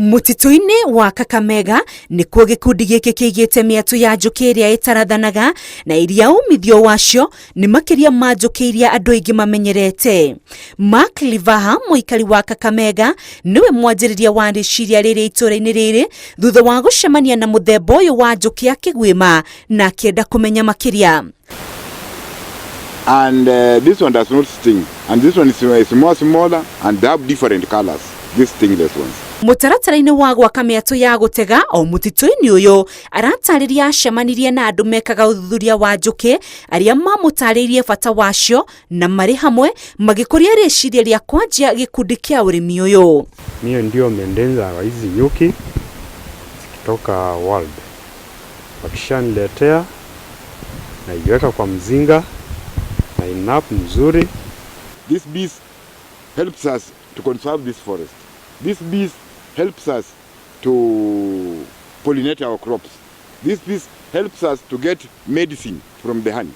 Mũtitũ-inĩ wa Kakamega nĩkuo gĩkundi gĩkĩ kĩigĩte mĩatũ ya njũkĩ ĩrĩa ĩtarathanaga na iria umithio wacio nĩ makĩria ma njũkĩ iria andũ aingĩ mamenyerete. Mark Livaha, mũikari wa Kakamega, niwe mwanjĩrĩria wa rĩciria rĩrĩ itũra-inĩ rĩrĩ thutha wa gũcemania na mũthemba ũyũ wa njũkĩ akĩgwĩma na akĩenda kũmenya makĩria. And this one does not sting, and this one is more smaller and they have different colors, these stingless ones. Mũtaratara-inĩ wa gwaka mĩatũ ya gũtega o mũtitũ-inĩ ũyũ aratarĩria acemanirie na andũ mekaga ũthuthuria wa njũkĩ arĩa mamũtarĩirie bata wacio na marĩ hamwe magĩkũria rĩciria rĩa kwanjia gĩkundi kĩa ũrĩmi ũyũ. Mimi ndio mendenza wa hizi nyuki zikitoka world. Wakishaniletea na iweka kwa mzinga na inap mzuri. This bees helps us to conserve this forest. This bees helps us to pollinate our crops. This bees helps us to get medicine from the honey.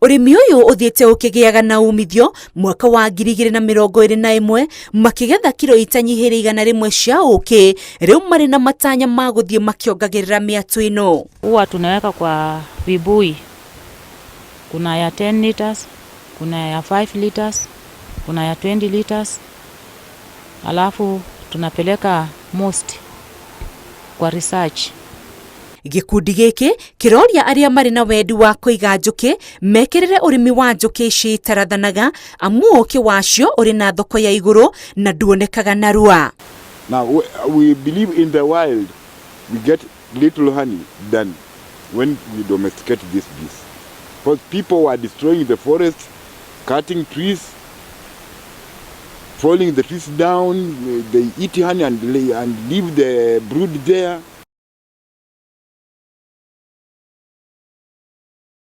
Ũrĩmi ũyũ ũthiĩte ũkĩgĩaga na umithio mwaka wa 2021 makĩgetha kilo itanyihĩire 100 cia ũkĩ, rĩu marĩ na matanya ma gũthiĩ makiongagĩrĩra mĩatũ ĩno. Huwa tunaweka kwa vibui. Kuna ya 10 liters, kuna ya 5 liters, kuna ya 20 liters. Alafu tunapeleka most kwa research. Gĩkundi gĩkĩ kĩroria arĩa marĩ na wendi wa kũiga njũkĩ mekĩrĩre ũrĩmi wa njũkĩ ici itarathanaga amu ũkĩ wacio ũrĩ na thoko ya igũrũ na nduonekaga narua. Now we believe in the wild we get little honey than when we domesticate these bees. Because people were destroying the forest, cutting trees, falling the trees down, they eat honey and leave the brood there.